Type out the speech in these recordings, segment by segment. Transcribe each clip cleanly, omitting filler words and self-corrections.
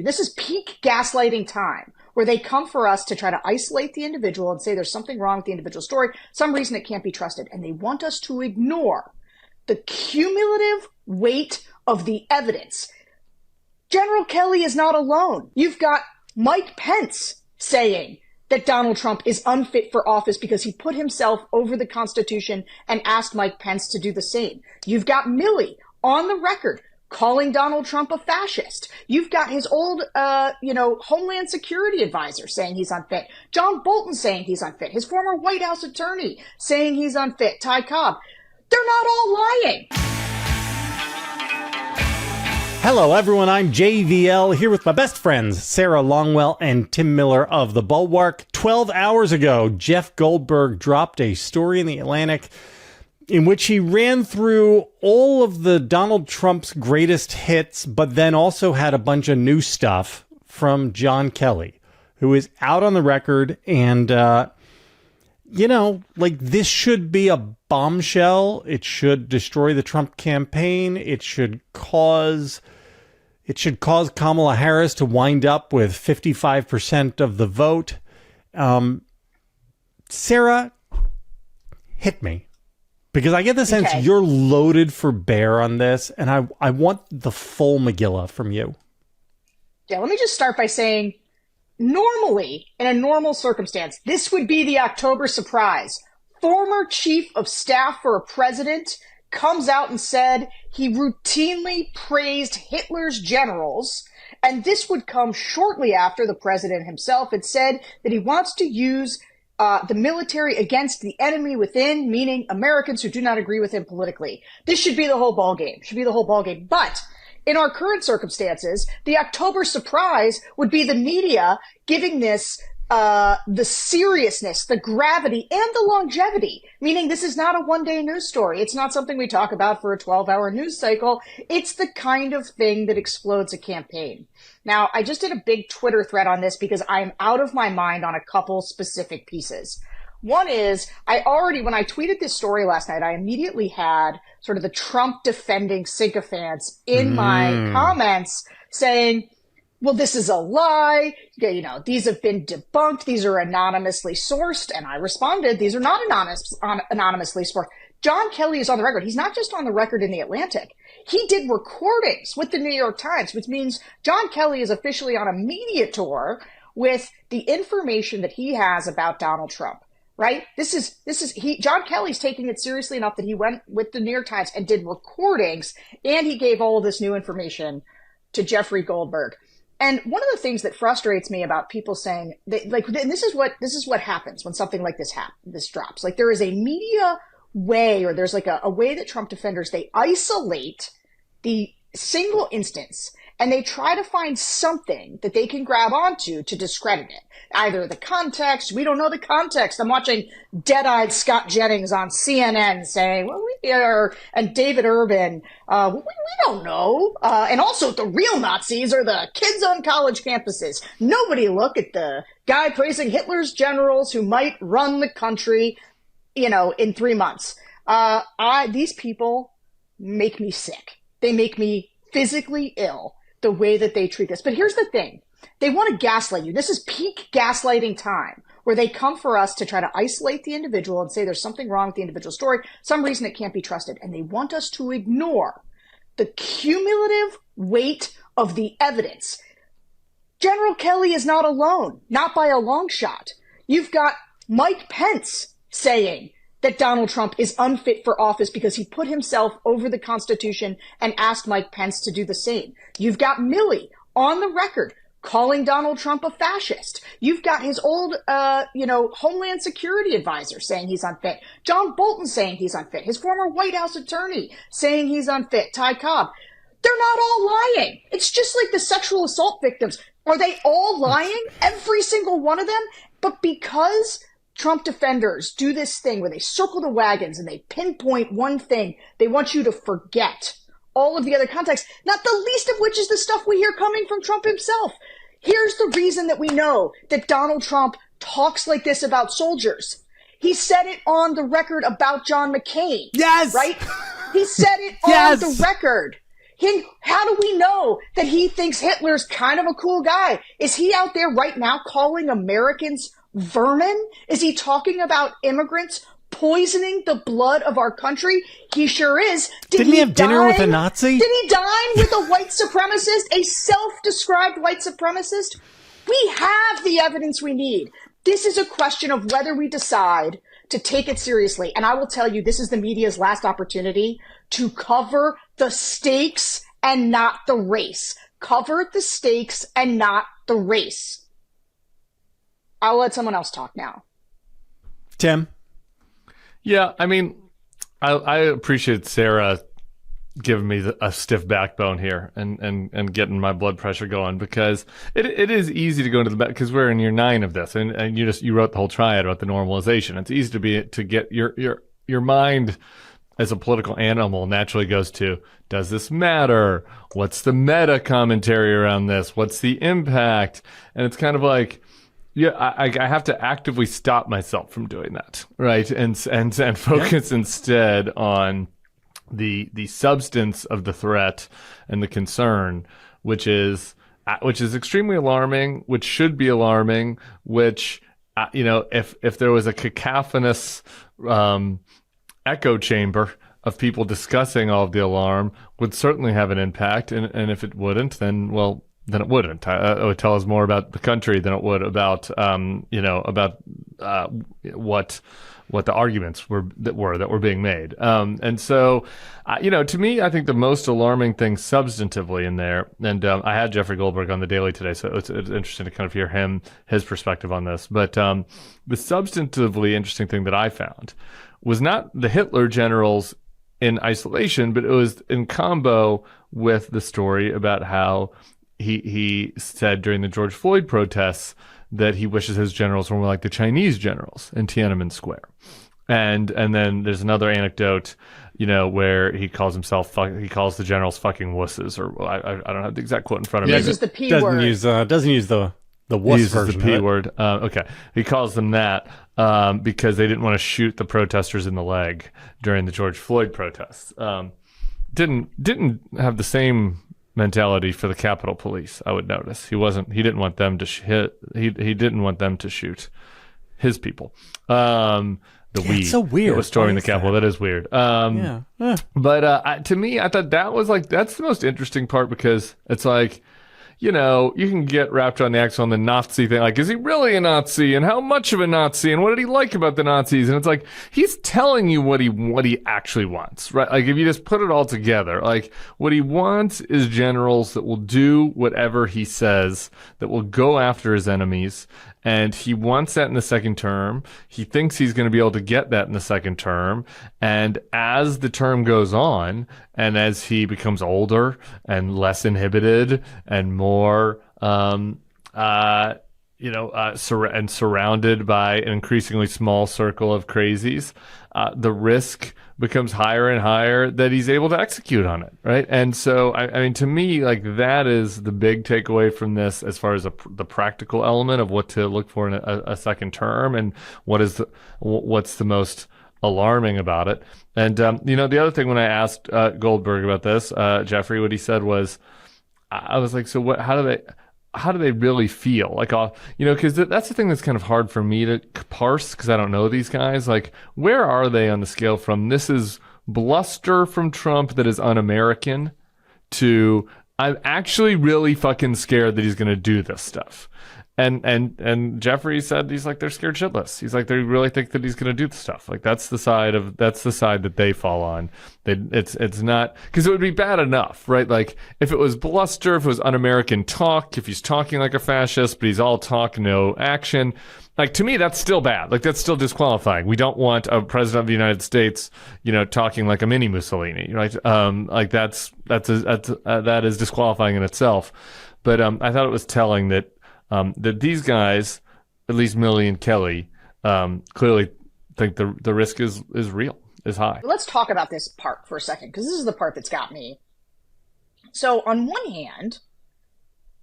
This is peak gaslighting time, where they come for us to try to isolate the individual and say there's something wrong with the individual story, some reason it can't be trusted. And they want us to ignore the cumulative weight of the evidence. General Kelley is not alone. You've got Mike Pence saying that Donald Trump is unfit for office because he put himself over the Constitution and asked Mike Pence to do the same. You've got Milley on the record calling Donald Trump a fascist. You've got his old, Homeland Security advisor saying he's unfit. John Bolton saying he's unfit. His former White House attorney saying he's unfit. Ty Cobb. They're not all lying. Hello, everyone. I'm JVL here with my best friends, Sarah Longwell and Tim Miller of the Bulwark. 12 hours ago, Jeff Goldberg dropped a story in the Atlantic in which he ran through all of the Donald Trump's greatest hits, but then also had a bunch of new stuff from John Kelley, who is out on the record. And, this should be a bombshell. It should destroy the Trump campaign. It should cause Kamala Harris to wind up with 55% of the vote. Sarah, hit me. Because I get the sense you're loaded for bear on this, and I want the full Megillah from you. Yeah, let me just start by saying, normally, in a normal circumstance, this would be the October surprise. Former chief of staff for a president comes out and said he routinely praised Hitler's generals, and this would come shortly after the president himself had said that he wants to use the military against the enemy within, meaning Americans who do not agree with him politically. This should be the whole ballgame. But in our current circumstances, the October surprise would be the media giving this the seriousness, the gravity, and the longevity, meaning this is not a one-day news story. It's not something we talk about for a 12-hour news cycle. It's the kind of thing that explodes a campaign. Now, I just did a big Twitter thread on this because I'm out of my mind on a couple specific pieces. One is, when I tweeted this story last night, I immediately had sort of the Trump defending sycophants in my comments saying, well, this is a lie. These have been debunked. These are anonymously sourced. And I responded, these are not anonymously sourced. John Kelley is on the record. He's not just on the record in the Atlantic. He did recordings with the New York Times, which means John Kelley is officially on a media tour with the information that he has about Donald Trump, right? John Kelley's taking it seriously enough that he went with the New York Times and did recordings, and he gave all of this new information to Jeffrey Goldberg. And one of the things that frustrates me about people saying and this is what happens when something like this drops. Like, there is a media way, or there's like a way that Trump defenders, they isolate the single instance and they try to find something that they can grab onto to discredit it. Either the context, we don't know the context. I'm watching dead-eyed Scott Jennings on CNN saying, and David Urban, we don't know. And also the real Nazis are the kids on college campuses. Nobody look at the guy praising Hitler's generals who might run the country, in 3 months. These people make me sick. They make me physically ill, the way that they treat this. But here's the thing. They want to gaslight you. This is peak gaslighting time, where they come for us to try to isolate the individual and say there's something wrong with the individual story, some reason it can't be trusted. And they want us to ignore the cumulative weight of the evidence. General Kelley is not alone, not by a long shot. You've got Mike Pence saying that Donald Trump is unfit for office because he put himself over the Constitution and asked Mike Pence to do the same. You've got Milley on the record calling Donald Trump a fascist. You've got his old, Homeland Security advisor saying he's unfit. John Bolton saying he's unfit. His former White House attorney saying he's unfit. Ty Cobb. They're not all lying. It's just like the sexual assault victims. Are they all lying? Every single one of them? But because Trump defenders do this thing where they circle the wagons and they pinpoint one thing, they want you to forget all of the other context, not the least of which is the stuff we hear coming from Trump himself. Here's the reason that we know that Donald Trump talks like this about soldiers. He said it on the record about John McCain. Yes! Right? He said it on Yes! the record. How do we know that he thinks Hitler's kind of a cool guy? Is he out there right now calling Americans vermin? Is he talking about immigrants poisoning the blood of our country? He sure is. Didn't he have dinner with a Nazi? Did he dine with a white supremacist, a self-described white supremacist? We have the evidence we need. This is a question of whether we decide to take it seriously. And I will tell you, this is the media's last opportunity to cover the stakes and not the race. Cover the stakes and not the race. I'll let someone else talk now. Tim? Yeah, I mean, I appreciate Sarah giving me a stiff backbone here and getting my blood pressure going, because it is easy to go into the back, because we're in year 9 of this, and you wrote the whole triad about the normalization. It's easy to get your mind as a political animal naturally goes to, does this matter? What's the meta commentary around this? What's the impact? And it's kind of like, yeah, I have to actively stop myself from doing that, right? And focus instead on the substance of the threat and the concern, which is extremely alarming, which should be alarming, which if there was a cacophonous echo chamber of people discussing all of the alarm, would certainly have an impact, and if it wouldn't, then it wouldn't. It would tell us more about the country than it would about what the arguments were that were being made. And so, to me, I think the most alarming thing substantively in there, and I had Jeffrey Goldberg on the Daily today, so it's interesting to kind of hear his perspective on this. But the substantively interesting thing that I found was not the Hitler generals in isolation, but it was in combo with the story about how he said during the George Floyd protests that he wishes his generals were more like the Chinese generals in Tiananmen Square. And then there's another anecdote, where he calls the generals fucking wusses, or I don't have the exact quote in front of me. He uses the P word. Doesn't use the wuss version. The P word. Okay. He calls them that because they didn't want to shoot the protesters in the leg during the George Floyd protests. Didn't have the same mentality for the Capitol Police, I would notice. He didn't want them to he didn't want them to shoot his people. It's so weird. That was storming the Capitol. That is weird. But to me, I thought that was that's the most interesting part, because it's like, you can get wrapped on the axle on the Nazi thing. Like, is he really a Nazi? And how much of a Nazi? And what did he like about the Nazis? And it's like, he's telling you what he actually wants, right? Like, if you just put it all together, like, what he wants is generals that will do whatever he says, that will go after his enemies. And he wants that in the second term. He thinks he's going to be able to get that in the second term. And as the term goes on, and as he becomes older and less inhibited and more, and surrounded by an increasingly small circle of crazies, the risk becomes higher and higher that he's able to execute on it, right? And so, I mean, to me, that is the big takeaway from this, as far as the practical element of what to look for in a second term, and what's the most alarming about it. And the other thing, when I asked Goldberg about this, Jeffrey, what he said was, I was like, so what? How do they really feel? Like, because that's the thing that's kind of hard for me to parse, because I don't know these guys. Like, where are they on the scale from this is bluster from Trump that is un-American to I'm actually really fucking scared that he's going to do this stuff? And Jeffrey said he's like, they're scared shitless. He's like, they really think that he's going to do the stuff. Like, that's the side that they fall on. It's not, because it would be bad enough, right? Like, if it was bluster, if it was un-American talk, if he's talking like a fascist, but he's all talk, no action. Like, to me, that's still bad. Like, that's still disqualifying. We don't want a president of the United States, talking like a mini Mussolini, right? Like, that is disqualifying in itself. But I thought it was telling that these guys, at least Milley and Kelley, clearly think the risk is real, is high. Let's talk about this part for a second, because this is the part that's got me. So on one hand,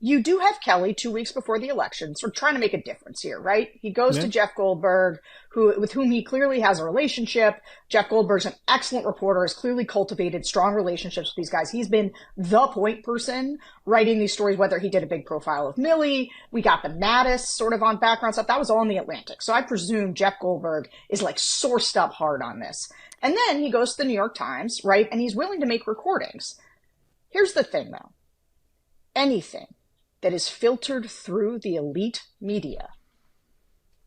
you do have Kelley 2 weeks before the election, sort of trying to make a difference here, right? He goes to Jeff Goldberg, with whom he clearly has a relationship. Jeff Goldberg's an excellent reporter, has clearly cultivated strong relationships with these guys. He's been the point person writing these stories, whether he did a big profile of Milley. We got the Mattis sort of on background stuff. That was all in the Atlantic. So I presume Jeff Goldberg is like sourced up hard on this. And then he goes to the New York Times, right? And he's willing to make recordings. Here's the thing, though. Anything that is filtered through the elite media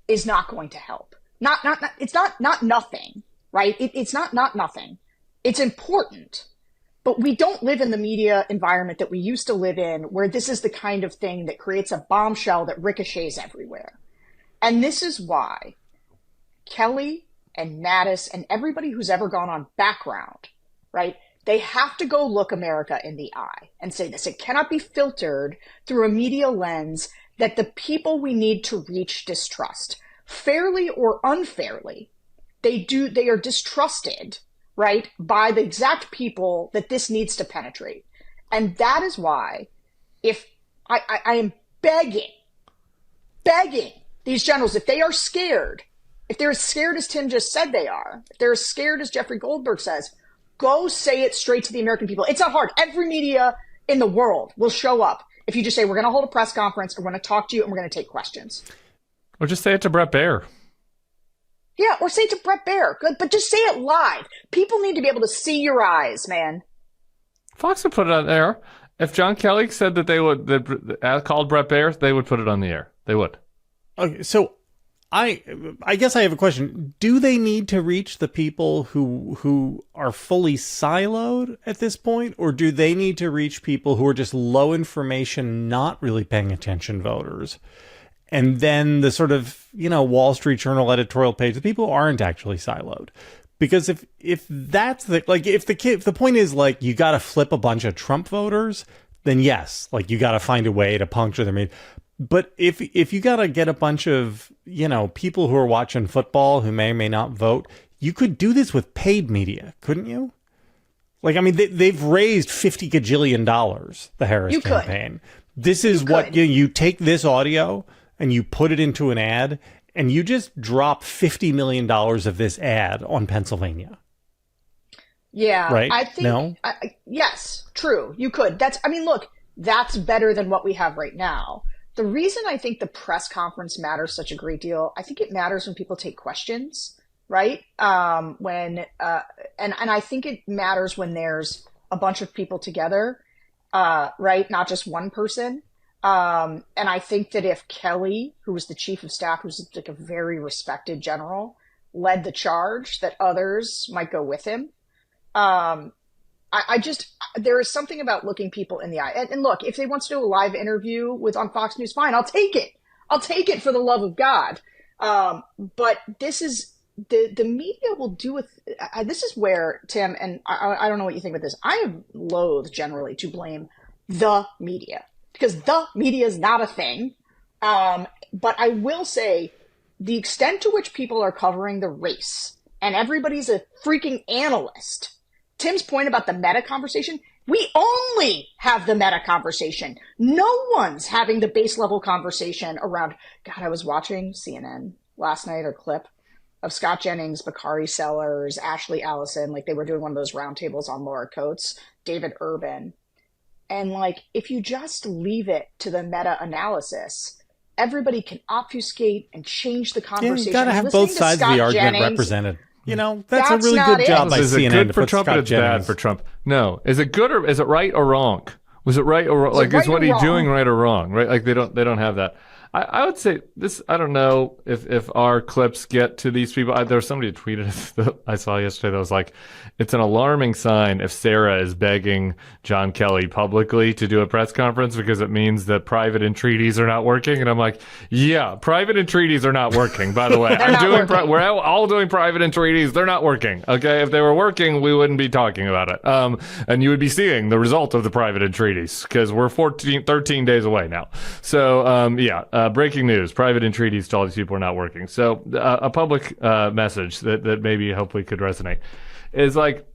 is not going to help. It's not nothing, right? It's not nothing. It's important, but we don't live in the media environment that we used to live in, where this is the kind of thing that creates a bombshell that ricochets everywhere. And this is why Kelley and Mattis and everybody who's ever gone on background, right? They have to go look America in the eye and say this. It cannot be filtered through a media lens that the people we need to reach distrust. Fairly or unfairly, they are distrusted, right, by the exact people that this needs to penetrate. And that is why, if I am begging these generals, if they are scared, if they're as scared as Tim just said they are, if they're as scared as Jeffrey Goldberg says, go say it straight to the American people. It's not hard. Every media in the world will show up if you just say, we're going to hold a press conference, and we're going to talk to you, and we're going to take questions. Or just say it to Bret Baier. Yeah, or say it to Bret Baier. Good, but just say it live. People need to be able to see your eyes, man. Fox would put it on there. If John Kelley said that they would called Bret Baier, they would put it on the air. They would. Okay, so I guess I have a question. Do they need to reach the people who are fully siloed at this point, or do they need to reach people who are just low information, not really paying attention voters? And then the sort of, Wall Street Journal editorial page, the people who aren't actually siloed. Because if that's if the point is like, you got to flip a bunch of Trump voters, then yes, like you got to find a way to puncture them. But if you got to get a bunch of, people who are watching football who may or may not vote, you could do this with paid media, couldn't you? Like, I mean, they've raised $50 gajillion, the Harris campaign. This is what you take this audio and you put it into an ad, and you just drop $50 million of this ad on Pennsylvania. Yeah. Right? I think, no? Yes, true. You could. Look, that's better than what we have right now. The reason I think the press conference matters such a great deal, I think it matters when people take questions, right? And I think it matters when there's a bunch of people together, right? Not just one person. And I think that if Kelley, who was the chief of staff, who's like a very respected general, led the charge, that others might go with him. There is something about looking people in the eye. And look, if they want to do a live interview on Fox News, fine, I'll take it. I'll take it for the love of God. But this is, the media will do with, this is where, Tim, and I don't know what you think about this. I am loath generally to blame the media, because the media is not a thing. But I will say the extent to which people are covering the race, and everybody's a freaking analyst. Tim's point about the meta conversation, we only have the meta conversation. No one's having the base level conversation around, God, I was watching CNN last night, or clip of Scott Jennings, Bakari Sellers, Ashley Allison, like they were doing one of those roundtables on Laura Coates, David Urban. And like, if you just leave it to the meta analysis, everybody can obfuscate and change the conversation. Yeah, you gotta have both sides of the argument represented. That's a really good job by CNN. Is it good for Trump or it's bad for Trump? No. Is it good, or is it right or wrong? Was it right or wrong? Like, is what he's doing right or wrong? Right? Like they don't have that. I would say this. I don't know if our clips get to these people. There was somebody who tweeted that I saw yesterday that was like, it's an alarming sign if Sarah is begging John Kelley publicly to do a press conference, because it means that private entreaties are not working. And I'm like, yeah, private entreaties are not working. By the way, we're all doing private entreaties. They're not working. Okay, if they were working, we wouldn't be talking about it. And you would be seeing the result of the private entreaties, because we're 13 days away now. So breaking news: private entreaties to all these people are not working. So a public message that maybe hopefully could resonate is like,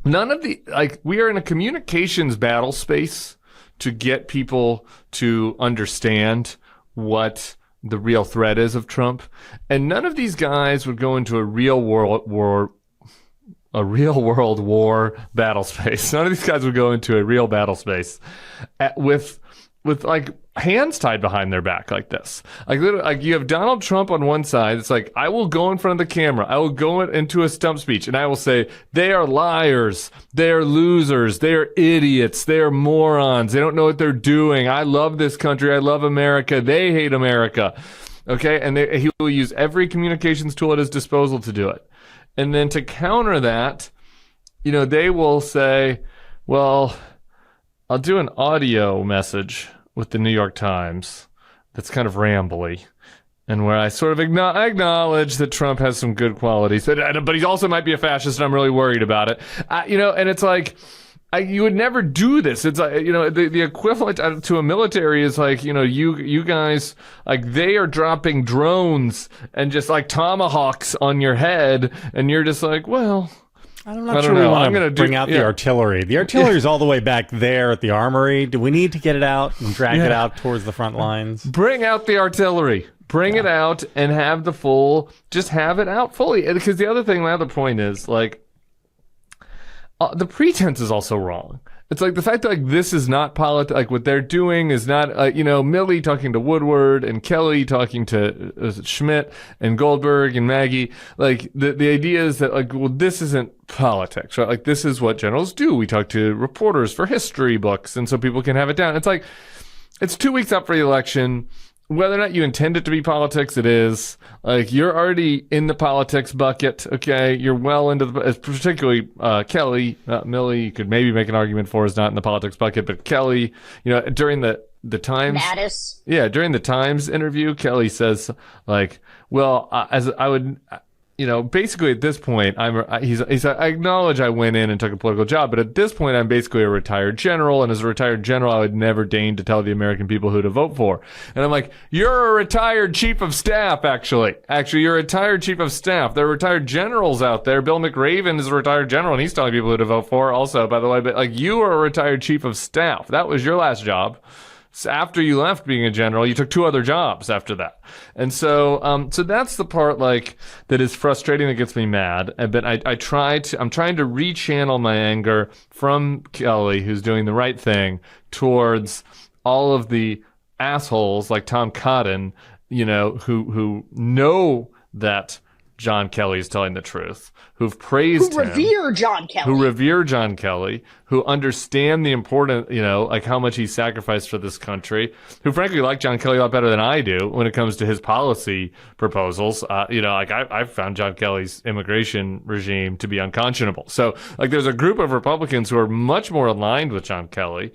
none of the, like, we are in a communications battle space to get people to understand what the real threat is of Trump. And none of these guys would go into a real world war battle space. None of these guys would go into a real battle space with like hands tied behind their back like this. Like literally, like you have Donald Trump on one side. It's like, I will go in front of the camera. I will go into a stump speech and I will say, they are liars. They are losers. They are idiots. They are morons. They don't know what they're doing. I love this country. I love America. They hate America. Okay. And he will use every communications tool at his disposal to do it. And then to counter that, you know, they will say, well, I'll do an audio message with the New York Times that's kind of rambly, and where I sort of acknowledge that Trump has some good qualities, but he also might be a fascist, and I'm really worried about it. You know, and it's like, you would never do this. It's like, you know, the equivalent to a military is like, you know, you guys, like, they are dropping drones and just like tomahawks on your head, and you're just like, well, I'm not sure we want to bring out the artillery. The artillery is all the way back there at the armory. Do we need to get it out and drag it out towards the front lines? Bring out the artillery. Bring it out and have just have it out fully. Because the other thing, my other point is, like, the pretense is also wrong. It's like the fact that, like, this is not politics, like what they're doing is not, you know, Milley talking to Woodward and Kelley talking to Schmidt and Goldberg and Maggie. Like, the idea is that, like, well, this isn't politics, right? Like, this is what generals do. We talk to reporters for history books, and so people can have it down. It's like, it's 2 weeks up for the election. Whether or not you intend it to be politics, it is. Like, you're already in the politics bucket, okay? You're well into particularly Kelley, Milley, you could maybe make an argument for is not in the politics bucket, but Kelley, you know, during the Times. Mattis. Yeah, during the Times interview, Kelley says, like, well, as I would, you know, basically at this point, he's I acknowledge I went in and took a political job, but at this point, I'm basically a retired general, and as a retired general, I would never deign to tell the American people who to vote for. And I'm like, you're a retired chief of staff, actually. Actually, you're a retired chief of staff. There are retired generals out there. Bill McRaven is a retired general, and he's telling people who to vote for also, by the way. But, like, you are a retired chief of staff. That was your last job. So after you left being a general, you took 2 other jobs after that. And so, so that's the part, like, that is frustrating, that gets me mad. But I'm trying to rechannel my anger from Kelley, who's doing the right thing, towards all of the assholes like Tom Cotton, you know, who know that John Kelley is telling the truth, who've praised him. Who revere John Kelley. Who understand the important, you know, like how much he sacrificed for this country, who frankly like John Kelley a lot better than I do when it comes to his policy proposals. You know, like I've found John Kelley's immigration regime to be unconscionable. So, like, there's a group of Republicans who are much more aligned with John Kelley,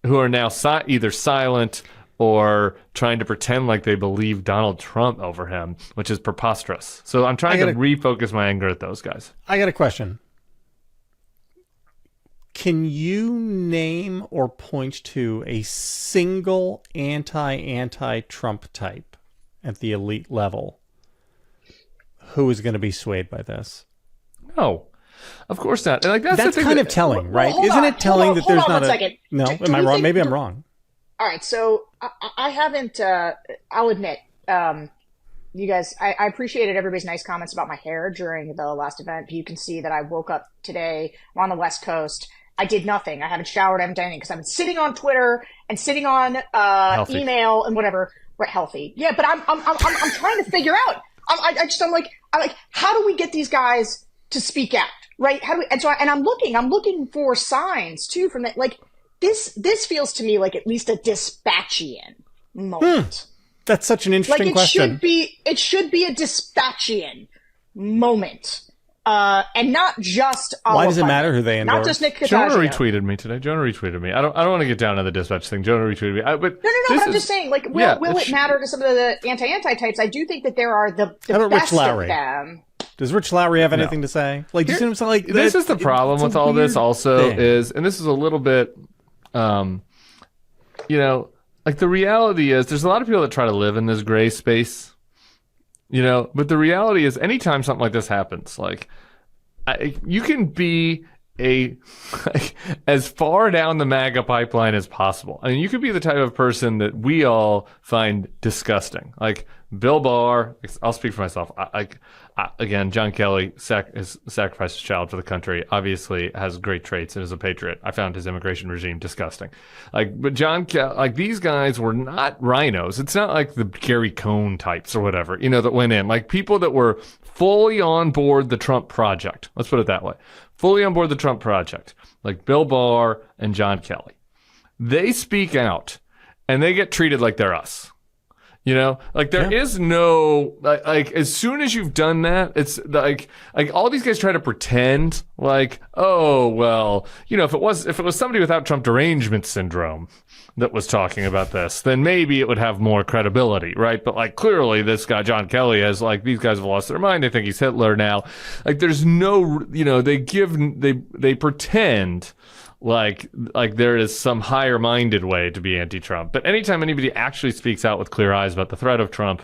who are now either silent or trying to pretend like they believe Donald Trump over him, which is preposterous. So I'm trying to refocus my anger at those guys. I got a question. Can you name or point to a single anti-Trump type at the elite level who is going to be swayed by this? No. Of course not. And, like, that's kind of telling, right? Isn't it telling that there's not a... No, am I wrong? Maybe I'm wrong. All right, so I haven't, I'll admit, you guys, I appreciated everybody's nice comments about my hair during the last event. You can see that I woke up today, I'm on the West Coast. I did nothing. I haven't showered, I haven't done anything, because I've been sitting on Twitter and sitting on email and whatever. We're healthy. Yeah, but I'm trying to figure out. I'm like, how do we get these guys to speak out, right? How do we, I'm looking for signs too from that, like, This feels to me like at least a Dispatchian moment. That's such an interesting question. It should be a Dispatchian moment, and not just. Why does it matter who they endorse? Not just Nick Cataggio. Jonah retweeted me today. Jonah retweeted me. I don't want to get down on the dispatch thing. Jonah retweeted me. But no. I'm just saying, like, will it matter to some of the anti types? I do think that there are the best of them. Does Rich Lowry have anything to say? Like, do you see what I'm saying? Like, this is the problem with all this. Also, is, and this is a little bit. You know, like, the reality is there's a lot of people that try to live in this gray space, you know, but the reality is anytime something like this happens, like, you can be a like, as far down the MAGA pipeline as possible. I mean, you could be the type of person that we all find disgusting. Like Bill Barr, I'll speak for myself. Again, John Kelley has sacrificed his child for the country. Obviously, has great traits and is a patriot. I found his immigration regime disgusting. But John Kelley, these guys were not rhinos. It's not like the Gary Cohn types or whatever, that went in. Like people that were fully on board the Trump project. Let's put it that way. Fully on board the Trump project, like Bill Barr and John Kelley. They speak out, and they get treated like they're us. There is no, as soon as you've done that, it's like all these guys try to pretend like, oh, well, if it was somebody without Trump derangement syndrome that was talking about this, then maybe it would have more credibility, right? But clearly this guy, John Kelley, has these guys have lost their mind. They think he's Hitler now. There's no, they pretend like there is some higher-minded way to be anti-Trump. But anytime anybody actually speaks out with clear eyes about the threat of Trump,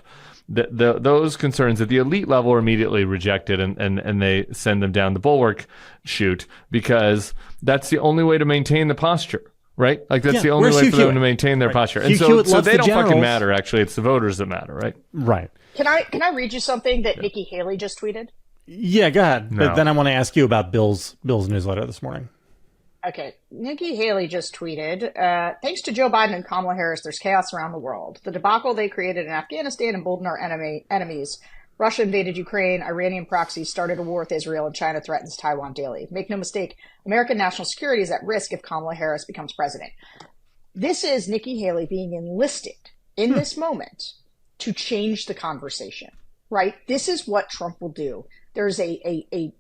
those concerns at the elite level are immediately rejected, and they send them down the Bulwark chute, because that's the only way to maintain the posture, right? That's the only way for them to maintain their posture. And so they don't fucking matter, actually. It's the voters that matter, right? Right. Can I read you something that Nikki Haley just tweeted? Yeah, go ahead. No. But then I want to ask you about Bill's newsletter this morning. Okay, Nikki Haley just tweeted, thanks to Joe Biden and Kamala Harris, there's chaos around the world. The debacle they created in Afghanistan emboldened our enemies. Russia invaded Ukraine, Iranian proxies started a war with Israel, and China threatens Taiwan daily. Make no mistake, American national security is at risk if Kamala Harris becomes president. This is Nikki Haley being enlisted in this moment to change the conversation, right? This is what Trump will do. There's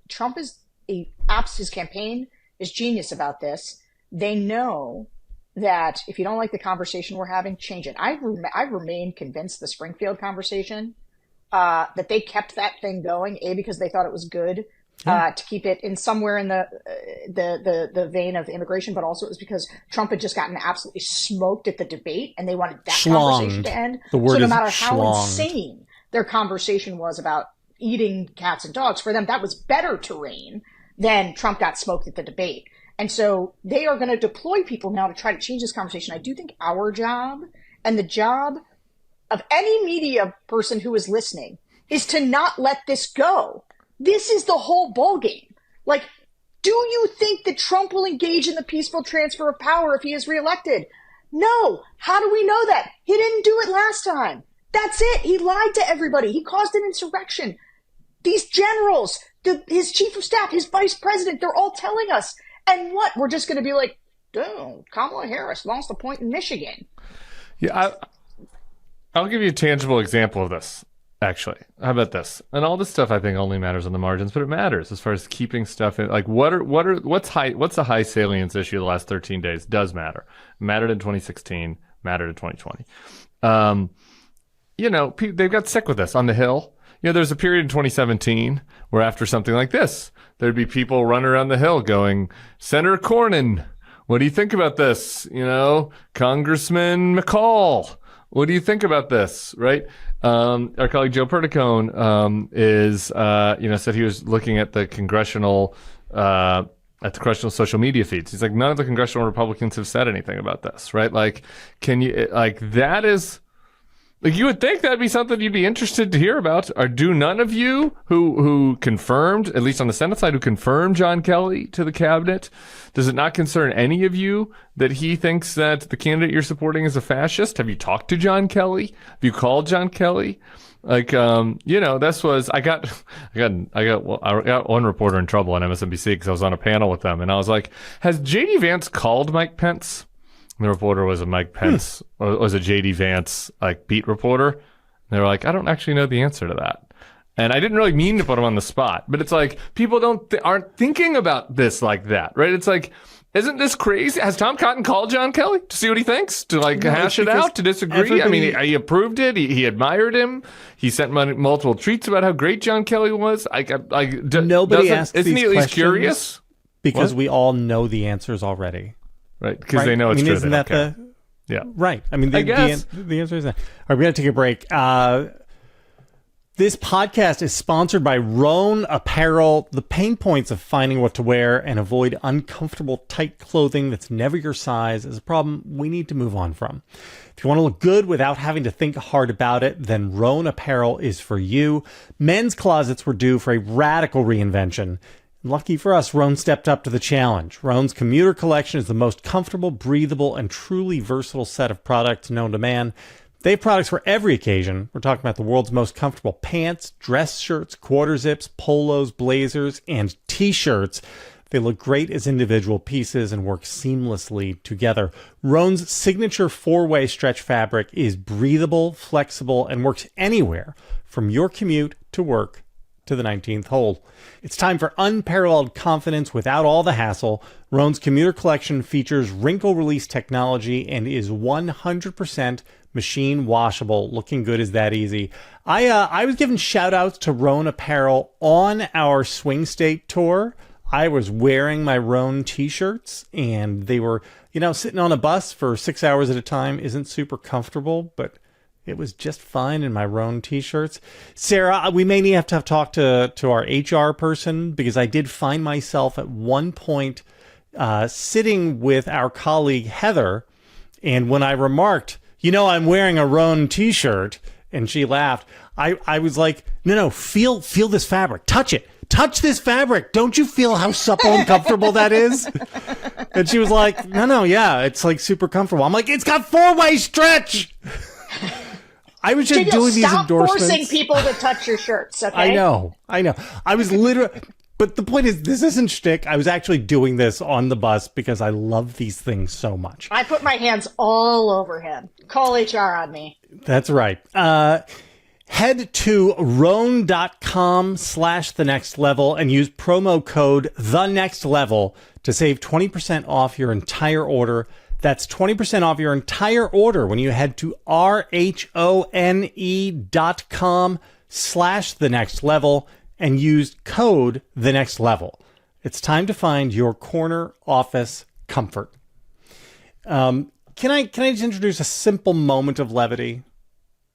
Trump is his campaign is genius about this. They know that if you don't like the conversation we're having, change it. I remain convinced the Springfield conversation, that they kept that thing going, because they thought it was good, to keep it in somewhere in the vein of immigration, but also it was because Trump had just gotten absolutely smoked at the debate, and they wanted that conversation to end. The word so no is matter how schlonged. insane their conversation was about eating cats and dogs, for them that was better terrain than Trump got smoked at the debate. And so they are going to deploy people now to try to change this conversation. I do think our job and the job of any media person who is listening is to not let this go. This is the whole ballgame. Do you think that Trump will engage in the peaceful transfer of power if he is reelected? No. How do we know that? He didn't do it last time. That's it. He lied to everybody. He caused an insurrection. These generals, his chief of staff, his vice president, they're all telling us. And what? We're just going to be like, dude, Kamala Harris lost a point in Michigan. Yeah, I'll give you a tangible example of this, actually. How about this? And all this stuff I think only matters on the margins, but it matters as far as keeping stuff in. What's the high salience issue of the last 13 days? Does matter. Mattered in 2016, mattered in 2020. They've got sick with this on the Hill. There's a period in 2017 where after something like this, there'd be people running around the Hill going, Senator Cornyn, what do you think about this? Congressman McCall, what do you think about this? Right? Our colleague Joe Perticone said he was looking at the congressional social media feeds. He's like, none of the congressional Republicans have said anything about this, right? That is... you would think that'd be something you'd be interested to hear about. Or do none of you who confirmed, at least on the Senate side, who confirmed John Kelley to the cabinet, does it not concern any of you that he thinks that the candidate you're supporting is a fascist? Have you talked to John Kelley? Have you called John Kelley? This was, I got one reporter in trouble on MSNBC because I was on a panel with them, and I was like, has J.D. Vance called Mike Pence? The reporter was a Mike Pence, or was a J.D. Vance, beat reporter. And they were like, I don't actually know the answer to that. And I didn't really mean to put him on the spot, but it's people aren't thinking about this like that, right? It's isn't this crazy? Has Tom Cotton called John Kelley to see what he thinks? To hash it out, to disagree? I mean, he approved it. He admired him. He sent multiple tweets about how great John Kelley was. Nobody asked these isn't he at least questions curious? Because we all know the answers already. Right, because they know it's true. Isn't that yeah. Right. I mean, the answer is that. All right, we got to take a break. This podcast is sponsored by Rhone Apparel. The pain points of finding what to wear and avoid uncomfortable, tight clothing that's never your size is a problem we need to move on from. If you want to look good without having to think hard about it, then Rhone Apparel is for you. Men's closets were due for a radical reinvention. Lucky for us, Rhone stepped up to the challenge. Rhone's commuter collection is the most comfortable, breathable, and truly versatile set of products known to man. They have products for every occasion. We're talking about the world's most comfortable pants, dress shirts, quarter zips, polos, blazers, and t-shirts. They look great as individual pieces and work seamlessly together. Rhone's signature four-way stretch fabric is breathable, flexible, and works anywhere from your commute to work to the 19th hole. It's time for unparalleled confidence without all the hassle. Rhone's commuter collection features wrinkle release technology and is 100% machine washable. Looking good is that easy. I was giving shout outs to Rhone Apparel on our Swing State tour. I was wearing my Rhone t-shirts and they were, sitting on a bus for 6 hours at a time isn't super comfortable, but it was just fine in my Rhone t-shirts. Sarah, we may have to talk to our HR person because I did find myself at one point sitting with our colleague Heather, and when I remarked, I'm wearing a Rhone t-shirt, and she laughed, I was like, no, feel this fabric. Touch it. Touch this fabric. Don't you feel how supple and comfortable that is? And she was like, no, yeah, it's like super comfortable. I'm like, it's got four-way stretch. I was just doing these endorsements. Stop forcing people to touch your shirts, okay? I know. I was literally... But the point is, this isn't shtick. I was actually doing this on the bus because I love these things so much. I put my hands all over him. Call HR on me. That's right. Head to rhone.com/thenextlevel and use promo code THENEXTLEVEL to save 20% off your entire order. That's 20% off your entire order when you head to RHONE.com/thenextlevel and use code THENEXTLEVEL. It's time to find your corner office comfort. Can I just introduce a simple moment of levity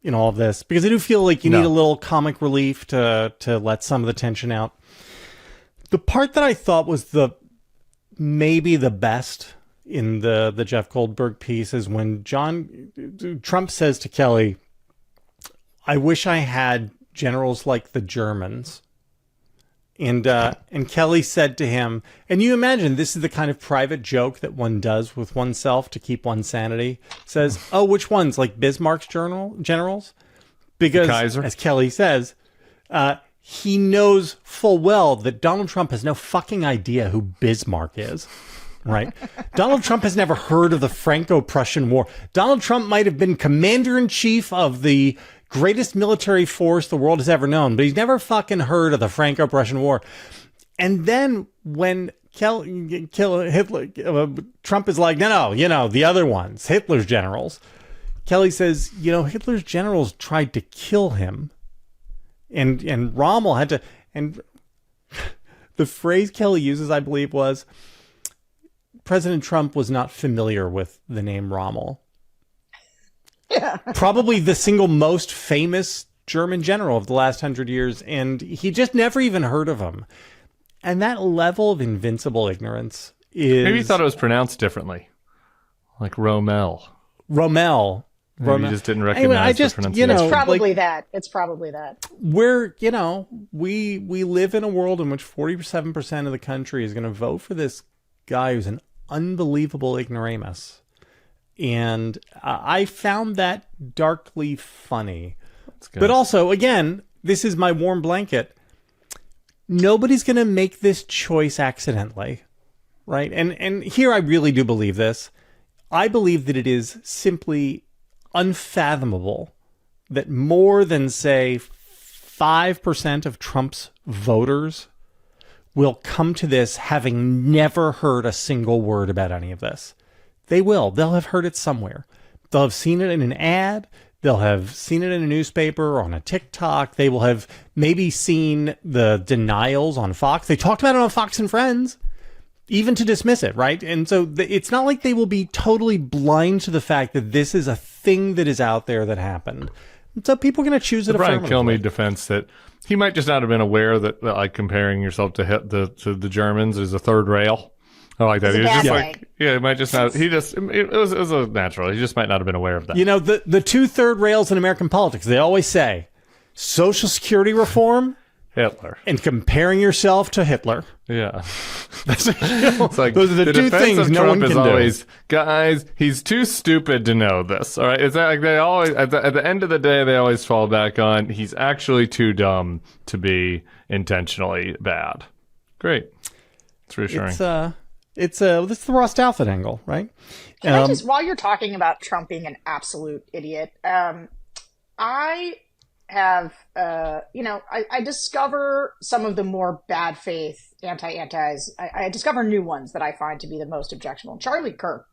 in all of this? Because I do feel like you need a little comic relief to let some of the tension out. The part that I thought was maybe the best in the Jeff Goldberg piece is when Trump says to Kelley, I wish I had generals like the Germans. And Kelley said to him, and you imagine this is the kind of private joke that one does with oneself to keep one's sanity, says, oh, which ones? Like Bismarck's generals? Because, as Kelley says, he knows full well that Donald Trump has no fucking idea who Bismarck is. Right? Donald Trump has never heard of the Franco-Prussian War. Donald Trump might have been commander-in-chief of the greatest military force the world has ever known, but he's never fucking heard of the Franco-Prussian War. And then when Trump is like, no, the other ones, Hitler's generals. Kelley says, Hitler's generals tried to kill him. And Rommel had to, and the phrase Kelley uses, I believe, was, President Trump was not familiar with the name Rommel. Yeah. Probably the single most famous German general of the last 100 years, and he just never even heard of him. And that level of invincible ignorance is... Maybe he thought it was pronounced differently, like Rommel. Maybe he just didn't recognize the pronunciation. It's probably that. It's probably that. We're, we live in a world in which 47% of the country is going to vote for this guy who's an unbelievable ignoramus. And I found that darkly funny. But also, again, this is my warm blanket. Nobody's going to make this choice accidentally, right? And here I really do believe this. I believe that it is simply unfathomable that more than, say, 5% of Trump's voters will come to this having never heard a single word about any of this. They will. They'll have heard it somewhere. They'll have seen it in an ad. They'll have seen it in a newspaper or on a TikTok. They will have maybe seen the denials on Fox. They talked about it on Fox and Friends, even to dismiss it, right? And so it's not like they will be totally blind to the fact that this is a thing that is out there that happened. So people are going to choose it The Brian affirmatively. Kilmeade defense that he might just not have been aware that like comparing yourself to the Germans is a third rail. I like that. It's a He was bad just thing. like, yeah, it might just not. It was a natural. He just might not have been aware of that. You know, the two third rails in American politics, they always say Social Security reform Hitler. and comparing yourself to Hitler. Yeah. It's like those are the two defense things of no Trump one is can do. always, guys, he's too stupid to know this. All right. It's like they always, at the end of the day, they always fall back on he's actually too dumb to be intentionally bad. Great. It's reassuring. This is the Ross Douthat angle, right? Can I just, while you're talking about Trump being an absolute idiot, I have, I discover some of the more bad faith anti-antis. I discover new ones that I find to be the most objectionable. Charlie Cook,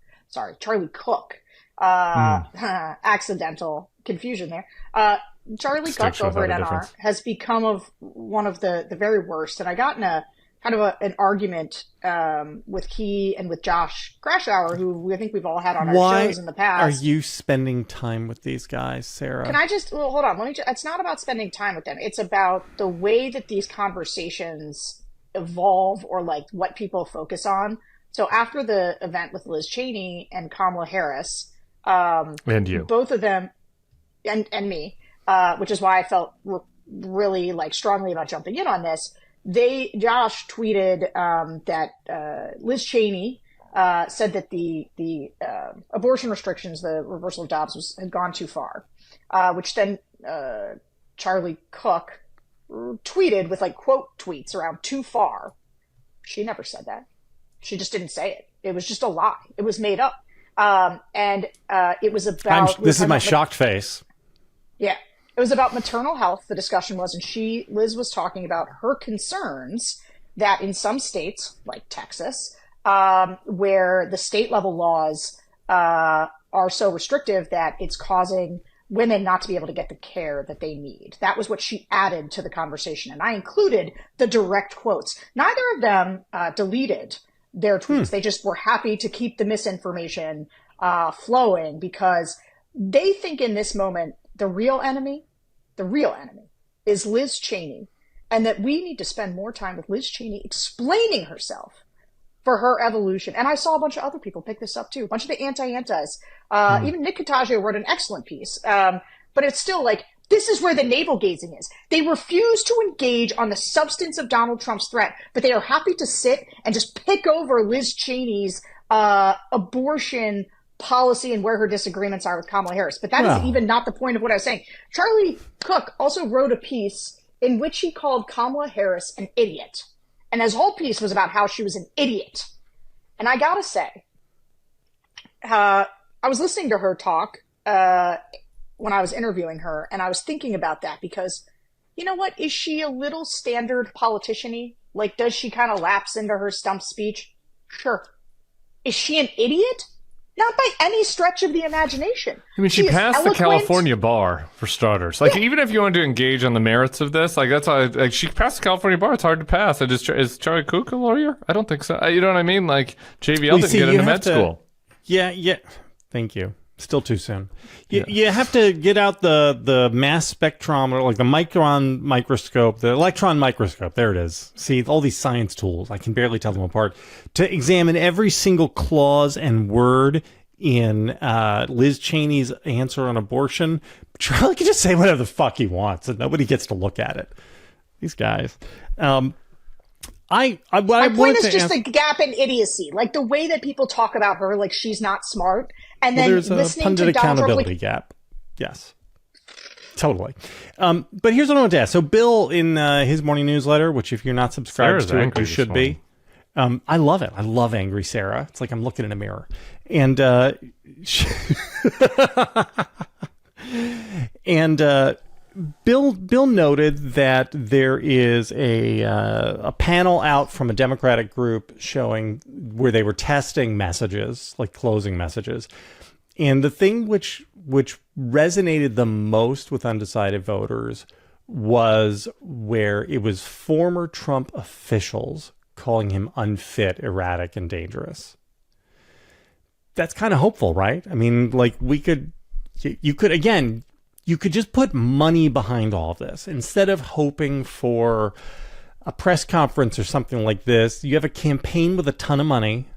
accidental confusion there. Charlie Cook over at NR has become one of the very worst. And I got in an argument with he and with Josh Krashour, who I think we've all had on our shows in the past. Are you spending time with these guys, Sarah? Can I hold on? It's not about spending time with them. It's about the way that these conversations evolve or like what people focus on. So after the event with Liz Cheney and Kamala Harris, and you, both of them, and me, which is why I felt really like strongly about jumping in on this. Josh tweeted that Liz Cheney said that the abortion restrictions, the reversal of Dobbs, had gone too far, which then Charlie Cook tweeted with like quote tweets around too far. She never said that. She just didn't say it. It was just a lie. It was made up. And it was about... This is my shocked face. Yeah. It was about maternal health, the discussion was, and Liz was talking about her concerns that in some states, like Texas, where the state level laws are so restrictive that it's causing women not to be able to get the care that they need. That was what she added to the conversation. And I included the direct quotes. Neither of them deleted their tweets. They just were happy to keep the misinformation flowing because they think in this moment, the real enemy is Liz Cheney, and that we need to spend more time with Liz Cheney explaining herself for her evolution. And I saw a bunch of other people pick this up too, a bunch of the anti-antis. Even Nick Cataggio wrote an excellent piece. But it's still like, this is where the navel gazing is. They refuse to engage on the substance of Donald Trump's threat, but they are happy to sit and just pick over Liz Cheney's abortion policy and where her disagreements are with Kamala Harris. But that is even not the point of what I was saying. Charlie Cook also wrote a piece in which he called Kamala Harris an idiot. And his whole piece was about how she was an idiot. And I gotta say, I was listening to her talk when I was interviewing her, and I was thinking about that because, you know what, is she a little standard politician-y? Like, does she kind of lapse into her stump speech? Sure. Is she an idiot? Not by any stretch of the imagination. I mean, she passed the California bar, for starters. Like, even if you want to engage on the merits of this, like, that's how, like, she passed the California bar. It's hard to pass. Is Charlie Cook a lawyer? I don't think so. You know what I mean? Like, JVL didn't get into med school. Yeah. Thank you. Still too soon. You have to get out the mass spectrometer, like the micron microscope, the electron microscope. There it is. See, all these science tools, I can barely tell them apart. To examine every single clause and word in Liz Cheney's answer on abortion, Charlie can just say whatever the fuck he wants, and nobody gets to look at it. These guys. My point is just the gap in idiocy, like the way that people talk about her, like she's not smart, and then there's listening a pundit to Donald accountability gap. Yes, totally. But here's what I want to ask. So Bill, in his morning newsletter, which if you're not subscribed to it, you should be. I love it. I love Angry Sarah. It's like I'm looking in a mirror, and Bill noted that there is a panel out from a Democratic group showing where they were testing messages, like closing messages. And the thing which resonated the most with undecided voters was where it was former Trump officials calling him unfit, erratic, and dangerous. That's kind of hopeful, right? I mean, like you could, again, you could just put money behind all of this instead of hoping for a press conference or something like this. You have a campaign with a ton of money.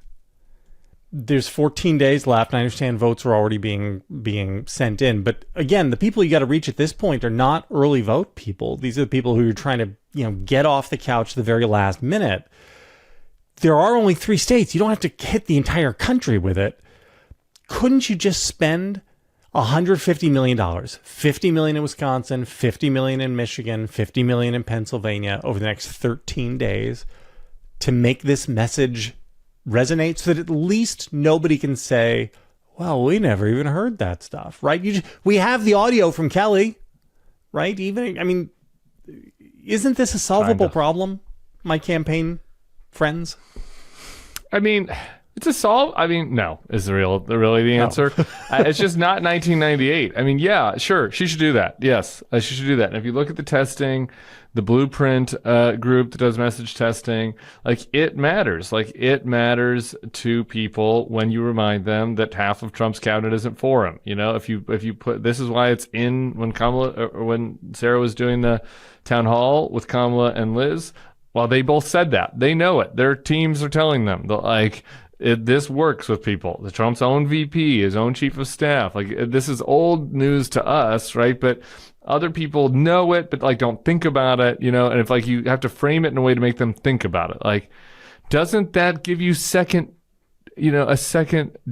There's 14 days left, and I understand votes are already being sent in. But again, the people you got to reach at this point are not early vote people. These are the people who are trying to, get off the couch at the very last minute. There are only 3 states. You don't have to hit the entire country with it. Couldn't you just spend $150 million, $50 million in Wisconsin, $50 million in Michigan, $50 million in Pennsylvania over the next 13 days to make this message resonate so that at least nobody can say, well, we never even heard that stuff, right? We have the audio from Kelley, right? Isn't this a solvable problem, my campaign friends? It's a solve. No, is really the answer? No. It's just not 1998. Yeah, sure, she should do that. Yes, she should do that. And if you look at the testing, the Blueprint group that does message testing, it matters. It matters to people when you remind them that half of Trump's cabinet isn't for him. If you put, this is why it's in when Kamala or when Sarah was doing the town hall with Kamala and Liz. Well, they both said that. They know it. Their teams are telling them this works with people. The Trump's own VP, his own chief of staff. This is old news to us, right? But other people know it, but don't think about it, and if you have to frame it in a way to make them think about it, doesn't that give you a second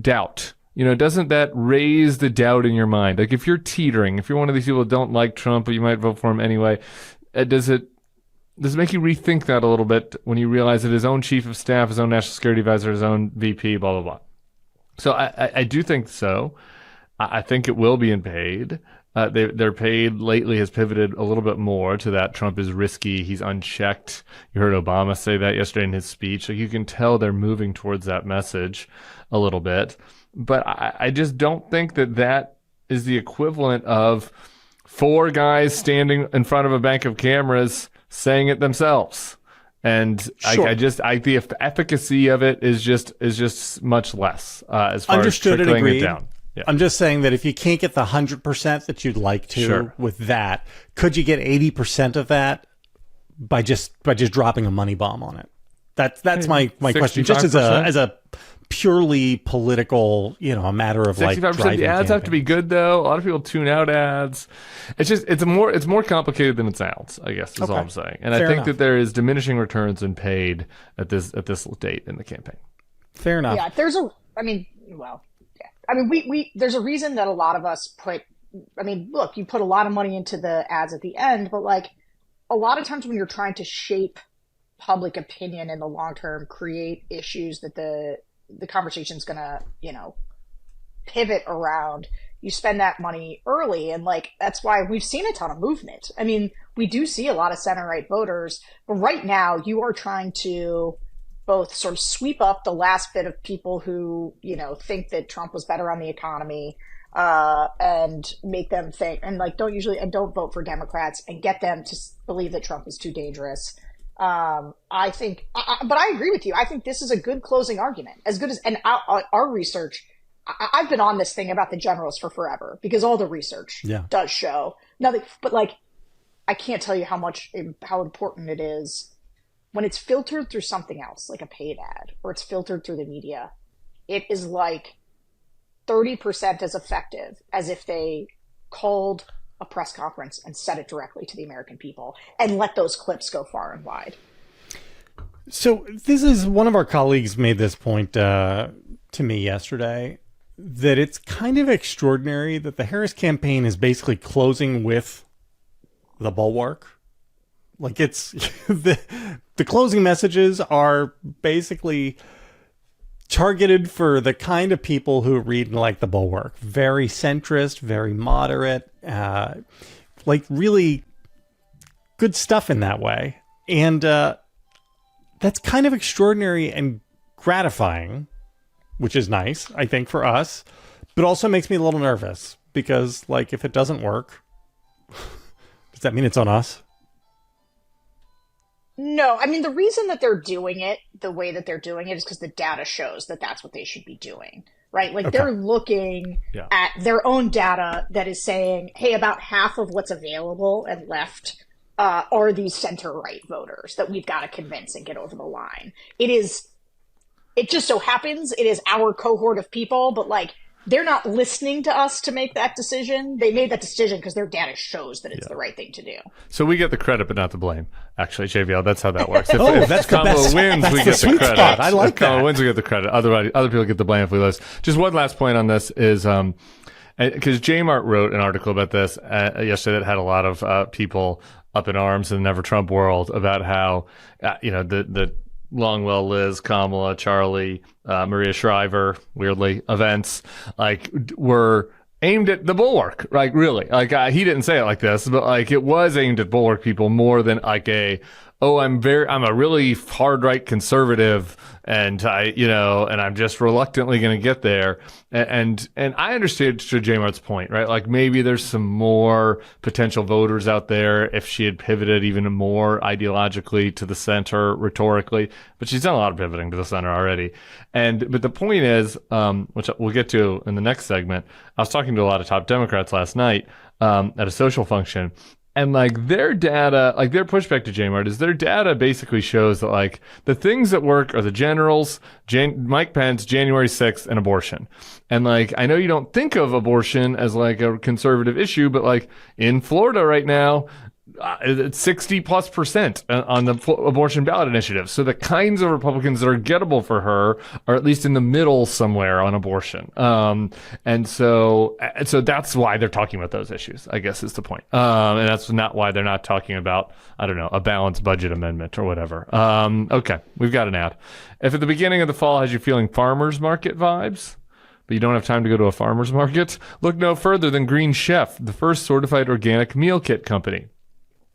doubt? Doesn't that raise the doubt in your mind? If you're teetering, if you're one of these people that don't like Trump, but you might vote for him anyway, does it make you rethink that a little bit when you realize that his own chief of staff, his own national security advisor, his own VP, blah, blah, blah? So I do think so. I think it will be paid. Their paid lately has pivoted a little bit more to that Trump is risky. He's unchecked. You heard Obama say that yesterday in his speech. You can tell they're moving towards that message a little bit. But I just don't think that is the equivalent of 4 guys standing in front of a bank of cameras saying it themselves. And sure. The efficacy of it is just much less as far Understood as trickling and it down. Yeah. I'm just saying that if you can't get the 100% that you'd like to sure. with that, could you get 80% of that by just dropping a money bomb on it? That's my question. Just as a purely political, a matter of 65%. The ads have to be good though. A lot of people tune out ads. It's more complicated than it sounds, I guess is all I'm saying. And Fair I think enough. that there is diminishing returns in paid at this date in the campaign. Fair enough. Yeah, there's a reason that a lot of us look, you put a lot of money into the ads at the end, but a lot of times when you're trying to shape public opinion in the long term, create issues that the conversation's gonna, pivot around, you spend that money early. And that's why we've seen a ton of movement. We do see a lot of center-right voters, but right now you are trying to both sort of sweep up the last bit of people who, think that Trump was better on the economy, and make them think, and don't vote for Democrats and get them to believe that Trump is too dangerous. I think, but I agree with you. I think this is a good closing argument, as good as, and our research, I've been on this thing about the generals for forever because all the research does show nothing, but I can't tell you how important it is when it's filtered through something else, like a paid ad, or it's filtered through the media. It is 30% as effective as if they called a press conference and said it directly to the American people and let those clips go far and wide. So this is one of our colleagues made this point to me yesterday, that it's kind of extraordinary that the Harris campaign is basically closing with the Bulwark. It's the closing messages are basically targeted for the kind of people who read the Bulwark. Very centrist, very moderate, really good stuff in that way. And that's kind of extraordinary and gratifying, which is nice, I think, for us, but also makes me a little nervous because, if it doesn't work, does that mean it's on us? No, the reason that they're doing it the way that they're doing it is because the data shows that that's what they should be doing. right? Like they're looking at their own data that is saying, hey, about half of what's available and left are these center-right voters that we've got to convince and get over the line. It just so happens it is our cohort of people, but like they're not listening to us to make that decision. They made that decision because their data shows that it's the right thing to do. So we get the credit, but not the blame. Actually, JVL, that's how that works. If, that's Kamala the best. wins, That's we the get the sweet credit. spot. I like if Kamala that. wins, we get the credit. Other people get the blame if we lose. Just one last point on this is, because J-Mart wrote an article about this yesterday that had a lot of people up in arms in the Never Trump world about how, the Longwell, Liz, Kamala, Charlie, Maria Shriver, weirdly, events, like, were aimed at the Bulwark, like, really. Like, he didn't say it like this, but, like, it was aimed at Bulwark people more than, like, I'm a really hard right conservative, and and I'm just reluctantly going to get there. And I understood J-Mart's point, right? Like maybe there's some more potential voters out there if she had pivoted even more ideologically to the center rhetorically, but she's done a lot of pivoting to the center already. But the point is, which we'll get to in the next segment, I was talking to a lot of top Democrats last night, at a social function. And like their data, like their pushback to J-Mart is their data basically shows that like the things that work are the generals, Mike Pence, January 6th, and abortion. And like, I know you don't think of abortion as like a conservative issue, but like in Florida right now, it's 60+% on the abortion ballot initiative. So the kinds of Republicans that are gettable for her are at least in the middle somewhere on abortion. And so that's why they're talking about those issues, I guess is the point. And that's not why they're not talking about, I don't know, a balanced budget amendment or whatever. Okay, we've got an ad. If at the beginning of the fall has you feeling farmers market vibes, but you don't have time to go to a farmer's market, look no further than Green Chef, the first certified organic meal kit company.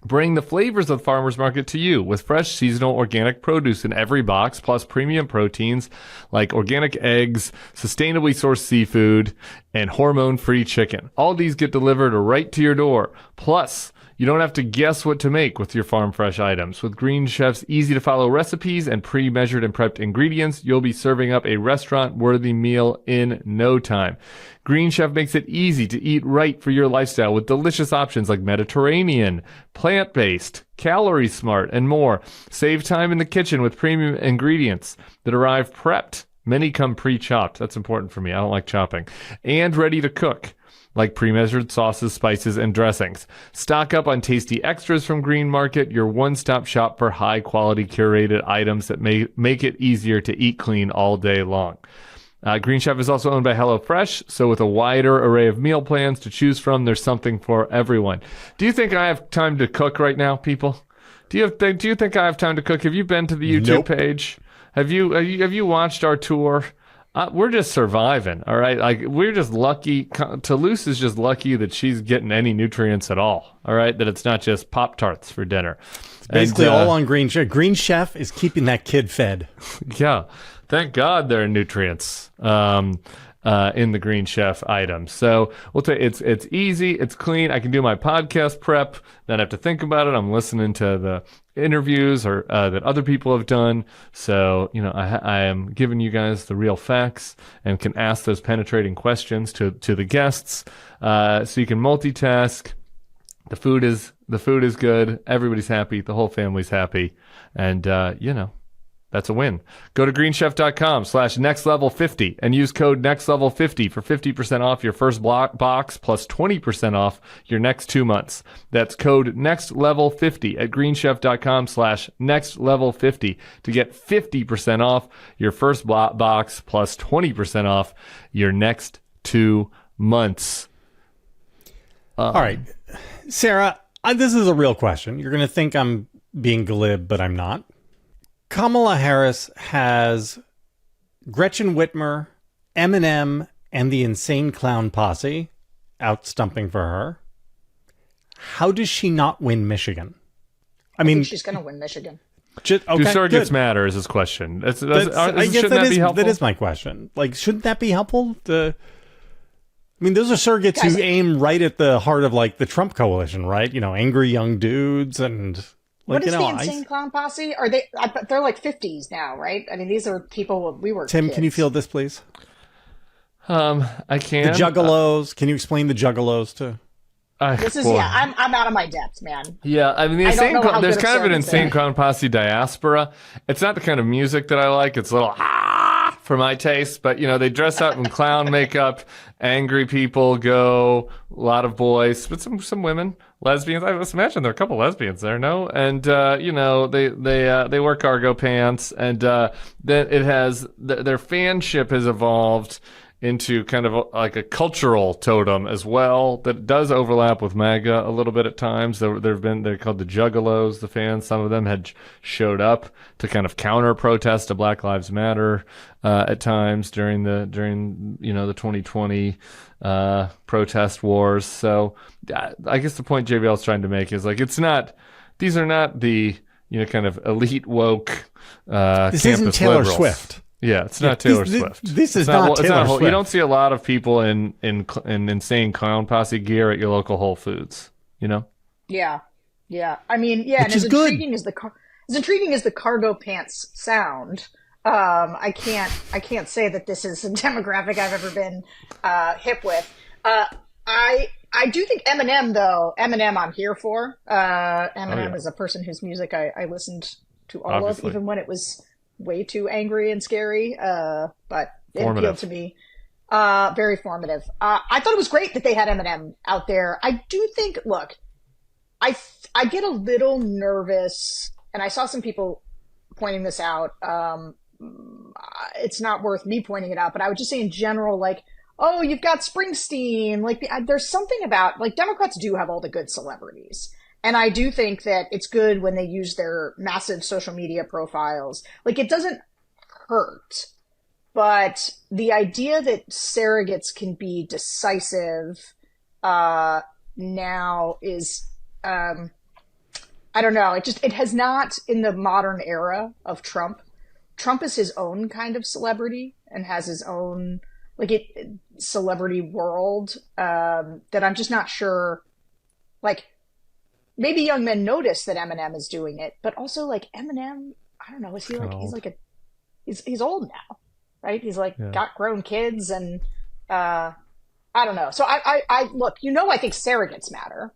Bring the flavors of the farmer's market to you with fresh seasonal organic produce in every box, plus premium proteins like organic eggs, sustainably sourced seafood, and hormone-free chicken. All these get delivered right to your door. Plus, you don't have to guess what to make with your farm fresh items. With Green Chef's easy-to-follow recipes and pre-measured and prepped ingredients, you'll be serving up a restaurant-worthy meal in no time. Green Chef makes it easy to eat right for your lifestyle with delicious options like Mediterranean, plant-based, calorie smart, and more. Save time in the kitchen with premium ingredients that arrive prepped. Many come pre-chopped. That's important for me. I don't like chopping. And ready to cook, like pre-measured sauces, spices, and dressings. Stock up on tasty extras from Green Market, your one-stop shop for high-quality curated items that make it easier to eat clean all day long. Green Chef is also owned by HelloFresh, so with a wider array of meal plans to choose from, there's something for everyone. Do you think I have time to cook right now, people? Do you think I have time to cook? Have you been to the YouTube page? Have you watched our tour? We're just surviving, all right? Like, we're just lucky. Toulouse is just lucky that she's getting any nutrients at all, all right? That it's not just Pop-Tarts for dinner. It's basically all on Green Chef. Green Chef is keeping that kid fed. Yeah. Thank God there are nutrients in the Green Chef items. So we'll tell you, it's easy, it's clean. I can do my podcast prep, not have to think about it. I'm listening to the interviews or that other people have done. So, I am giving you guys the real facts and can ask those penetrating questions to the guests. So you can multitask. The food is good. Everybody's happy. The whole family's happy. And, that's a win. Go to greenchef.com/nextlevel50 and use code nextlevel50 for 50% off your first box plus 20% off your next 2 months. That's code nextlevel50 at greenchef.com/nextlevel50 to get 50% off your first box plus 20% off your next 2 months. All right. Sarah, this is a real question. You're going to think I'm being glib, but I'm not. Kamala Harris has Gretchen Whitmer, Eminem, and the Insane Clown Posse out stumping for her. How does she not win Michigan? I mean, she's going to win Michigan. Do surrogates matter is his question. Shouldn't that be helpful? That is my question. Like, shouldn't that be helpful? Those are surrogates who aim right at the heart of, like, the Trump coalition, right? Angry young dudes and... What is the Insane Clown Posse? Are they? They're like 50s now, right? I mean, these are people we were. Tim, kids. can you field this, please? I can. The Juggalos. Can you explain the Juggalos too? I'm out of my depth, man. Yeah, I mean, there's kind of an insane Clown Posse diaspora. It's not the kind of music that I like. It's a little for my taste, but they dress up in clown makeup. Angry people go, a lot of boys, but some women, lesbians. I must imagine there are a couple lesbians there, no? And they wear cargo pants, and then it has their fanship has evolved into kind of like a cultural totem as well that does overlap with MAGA a little bit at times. They're called the Juggalos, the fans. Some of them had showed up to kind of counter protest to Black Lives Matter at times during the 2020 protest wars. So I guess the point JBL is trying to make is like these are not the kind of elite woke this campus isn't Taylor liberals. Swift. Yeah, it's not Taylor Swift. This is not Taylor Swift. You don't see a lot of people in insane Clown Posse gear at your local Whole Foods, Yeah. I mean, yeah, which and is good. As intriguing as the cargo pants sound, I can't say that this is a demographic I've ever been hip with. I do think Eminem I'm here for. Eminem is a person whose music I listened to all Obviously. of, even when it was way too angry and scary, but it appealed to me. Very formative. I thought it was great that they had Eminem out there. I do think, look, I get a little nervous, and I saw some people pointing this out. It's not worth me pointing it out, but I would just say in general, like, oh, you've got Springsteen. Like, there's something about, like, Democrats do have all the good celebrities. And I do think that it's good when they use their massive social media profiles. Like, it doesn't hurt. But the idea that surrogates can be decisive now is, I don't know. It has not in the modern era of Trump. Trump is his own kind of celebrity and has his own, celebrity world that I'm just not sure, maybe young men notice that Eminem is doing it, but also Eminem, I don't know, is he he's old now, right? He's got grown kids and I don't know. So I look, I think surrogates matter.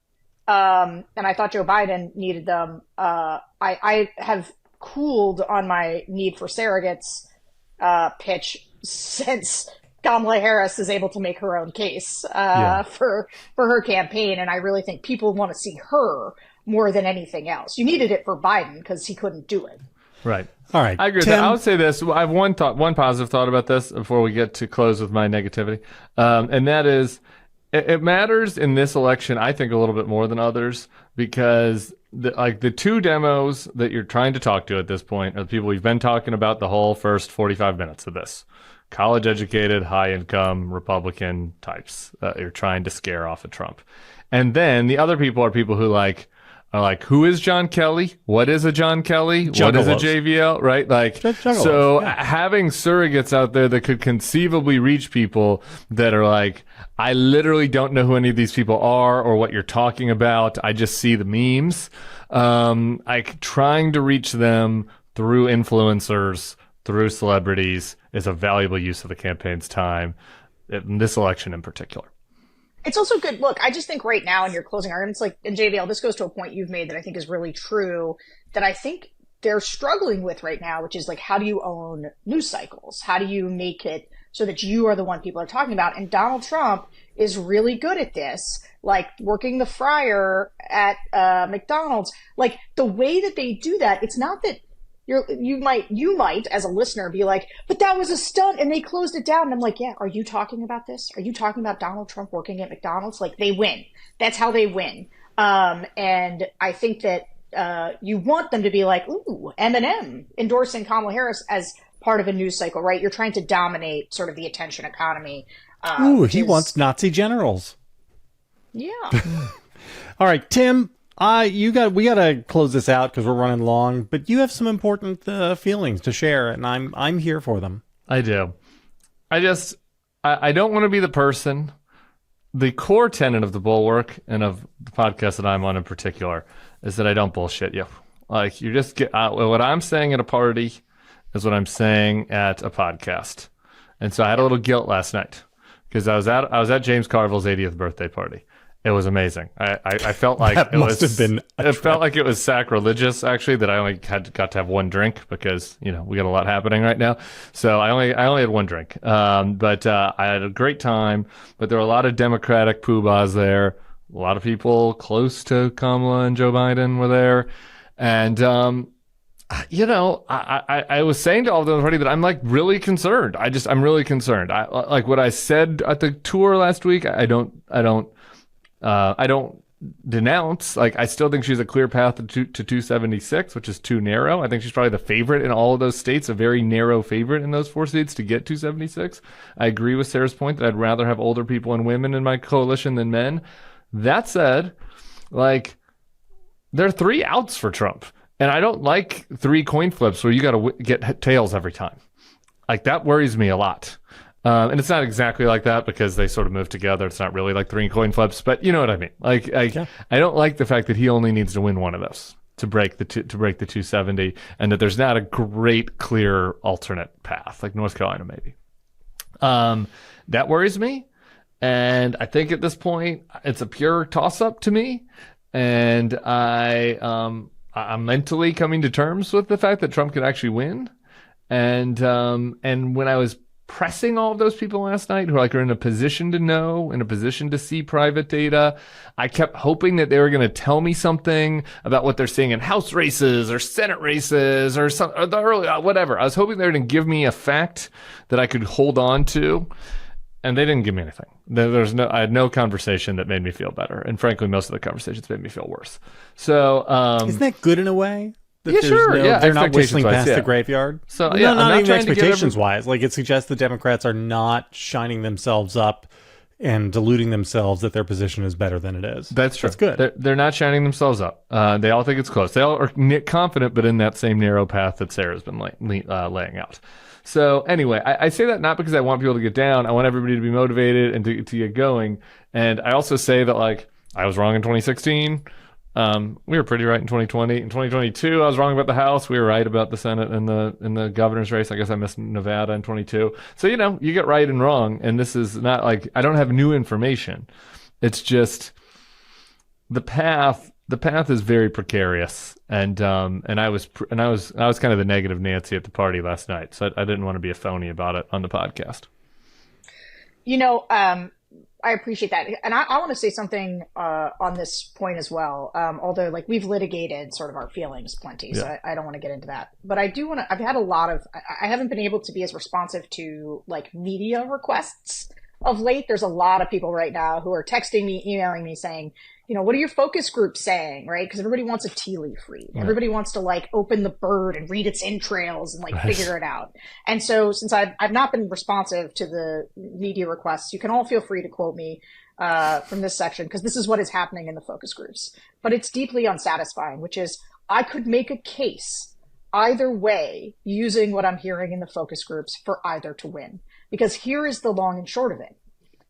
And I thought Joe Biden needed them. I have cooled on my need for surrogates pitch since Kamala Harris is able to make her own case for her campaign, and I really think people want to see her more than anything else. You needed it for Biden because he couldn't do it. Right. All right. I agree with that. I would say this. I have one positive thought about this before we get to close with my negativity, and that is it matters in this election, I think, a little bit more than others because the two demos that you're trying to talk to at this point are the people we've been talking about the whole first 45 minutes of this. College-educated, high-income Republican types you're trying to scare off of Trump. And then the other people are people who are like, who is John Kelley? What is a John Kelley? Juggalos. What is a JVL? Right? Having surrogates out there that could conceivably reach people that are like, I literally don't know who any of these people are or what you're talking about. I just see the memes. Trying to reach them through influencers, through celebrities is a valuable use of the campaign's time, in this election in particular. It's also good. Look, I just think right now in your closing arguments, in JVL, this goes to a point you've made that I think is really true, that I think they're struggling with right now, which is how do you own news cycles? How do you make it so that you are the one people are talking about? And Donald Trump is really good at this, working the fryer at McDonald's. The way that they do that, it's not that you might, as a listener, be like, but that was a stunt and they closed it down. And I'm like, yeah, are you talking about this? Are you talking about Donald Trump working at McDonald's? They win. That's how they win. And I think that you want them to be like, ooh, Eminem endorsing Kamala Harris as part of a news cycle, right? You're trying to dominate sort of the attention economy. He wants Nazi generals. Yeah. All right, Tim. We got to close this out because we're running long, but you have some important feelings to share, and I'm here for them. I do. I don't want to be the person. The core tenet of the Bulwark and of the podcast that I'm on in particular is that I don't bullshit you. You just get what I'm saying at a party is what I'm saying at a podcast. And so I had a little guilt last night because I was at James Carville's 80th birthday party. It was amazing. I felt like That must have been it felt like it was sacrilegious, actually, that I only got to have one drink because, we got a lot happening right now. So I only had one drink. But I had a great time. But there were a lot of Democratic poobahs there. A lot of people close to Kamala and Joe Biden were there. And, I was saying to all of them already that I'm like really concerned. I'm really concerned. I like what I said at the tour last week. I don't denounce. Like, I still think she's a clear path to 276, which is too narrow. I think she's probably the favorite in all of those states, a very narrow favorite in those 4 states to get 276. I agree with Sarah's point that I'd rather have older people and women in my coalition than men. That said, like, there are 3 outs for Trump. And I don't like 3 coin flips where you got to get tails every time. Like, that worries me a lot. And it's not exactly like that because they sort of move together. It's not really like 3 coin flips, but you know what I mean. Like, yeah. I don't like the fact that he only needs to win one of those to break the 270, and that there's not a great clear alternate path like North Carolina maybe. That worries me, and I think at this point it's a pure toss up to me, and I'm mentally coming to terms with the fact that Trump could actually win, and when I was pressing all of those people last night who are in a position to know, in a position to see private data, I kept hoping that they were going to tell me something about what they're seeing in House races or Senate races or whatever. I was hoping they were going to give me a fact that I could hold on to, and they didn't give me anything. I had no conversation that made me feel better, and frankly, most of the conversations made me feel worse. So, isn't that good in a way? Yeah, sure. They're not whistling past the graveyard. So, yeah, not even expectations-wise. Like, it suggests the Democrats are not shining themselves up and deluding themselves that their position is better than it is. That's true. That's good. They're not shining themselves up. They all think it's close. They all are confident, but in that same narrow path that Sarah's been laying out. So anyway, I say that not because I want people to get down. I want everybody to be motivated and to get going. And I also say that, like, I was wrong in 2016. We were pretty right in 2020. In 2022, I was wrong about the House. We were right about the Senate and the governor's race. I guess I missed Nevada in 22. So, you get right and wrong. And this is not like I don't have new information. It's just the path. The path is very precarious. And I was kind of the negative Nancy at the party last night. So I didn't want to be a phony about it on the podcast. I appreciate that. And I want to say something on this point as well. Although, like, we've litigated sort of our feelings plenty, so I don't want to get into that. But I do want to, I've had I haven't been able to be as responsive to, like, media requests of late. There's a lot of people right now who are texting me, emailing me saying, what are your focus groups saying, right? Because everybody wants a tea leaf read. Right. Everybody wants to, like, open the bird and read its entrails and, like, figure it out. And so since I've not been responsive to the media requests, you can all feel free to quote me from this section, because this is what is happening in the focus groups. But it's deeply unsatisfying, which is I could make a case either way using what I'm hearing in the focus groups for either to win. Because here is the long and short of it.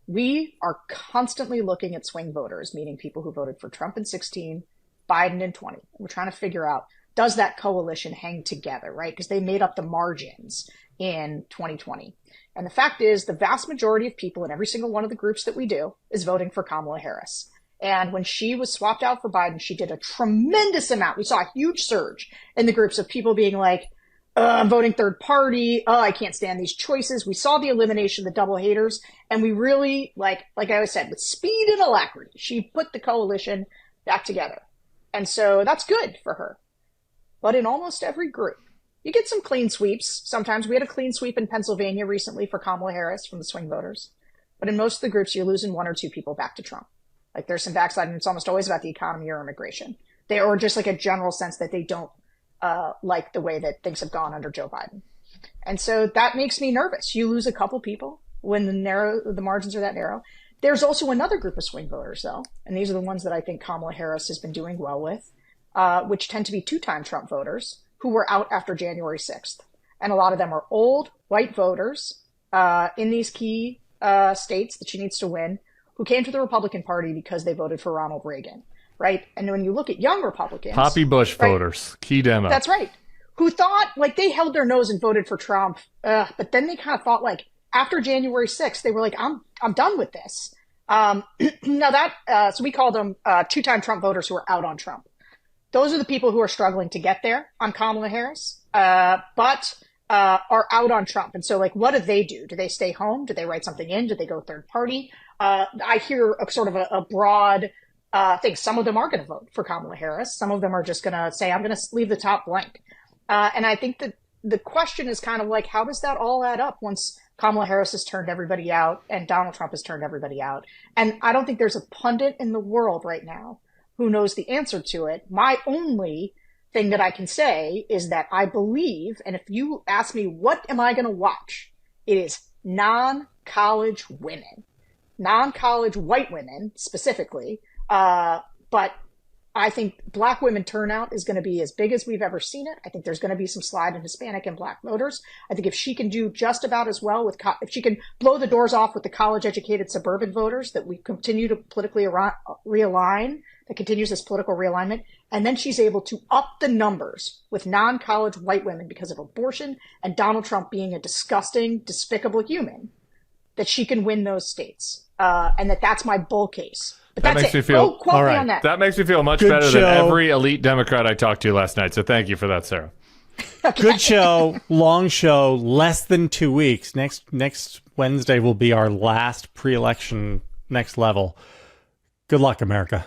We are constantly looking at swing voters, meaning people who voted for Trump in 16, Biden in 20. We're trying to figure out, does that coalition hang together, right? Because they made up the margins in 2020. And the fact is, the vast majority of people in every single one of the groups that we do is voting for Kamala Harris. And when she was swapped out for Biden, she did a tremendous amount. We saw a huge surge in the groups of people being like, I'm voting third party. Oh, I can't stand these choices. We saw the elimination of the double haters. And we really, like I always said, with speed and alacrity, she put the coalition back together. And so that's good for her. But in almost every group, you get some clean sweeps. Sometimes we had a clean sweep in Pennsylvania recently for Kamala Harris from the swing voters. But in most of the groups, you're losing 1 or 2 people back to Trump. Like, there's some backsliding. It's almost always about the economy or immigration. Or just like a general sense that they don't like the way that things have gone under Joe Biden. And so that makes me nervous. You lose a couple people when the margins are that narrow. There's also another group of swing voters, though, and these are the ones that I think Kamala Harris has been doing well with, which tend to be 2-time Trump voters who were out after January 6th. And a lot of them are old white voters in these key states that she needs to win, who came to the Republican Party because they voted for Ronald Reagan. Right. And when you look at young Republicans, Poppy Bush voters, key demo. That's right. Who thought, like, they held their nose and voted for Trump. But then they kind of thought, like, after January 6th, they were like, I'm done with this. So we call them two-time Trump voters who are out on Trump. Those are the people who are struggling to get there on Kamala Harris, but are out on Trump. And so, like, what do? Do they stay home? Do they write something in? Do they go third party? I hear a broad thing. Some of them are going to vote for Kamala Harris. Some of them are just going to say, I'm going to leave the top blank. And I think that the question is kind of like, how does that all add up once Kamala Harris has turned everybody out and Donald Trump has turned everybody out? And I don't think there's a pundit in the world right now who knows the answer to it. My only thing that I can say is that I believe, and if you ask me, what am I going to watch? It is non-college women, non-college white women specifically. But I think Black women turnout is going to be as big as we've ever seen it. I think there's going to be some slide in Hispanic and Black voters. I think if she can do just about as well with, if she can blow the doors off with the college-educated suburban voters that we continue to politically realign, that continues this political realignment, and then she's able to up the numbers with non-college white women because of abortion and Donald Trump being a disgusting, despicable human, that she can win those states. And that's my bull case. But that makes me feel quote me on that. That makes me feel much better than every elite Democrat I talked to last night. So thank you for that, Sarah. Okay. Good show, long show, less than 2 weeks. Next Wednesday will be our last pre-election next level. Good luck, America.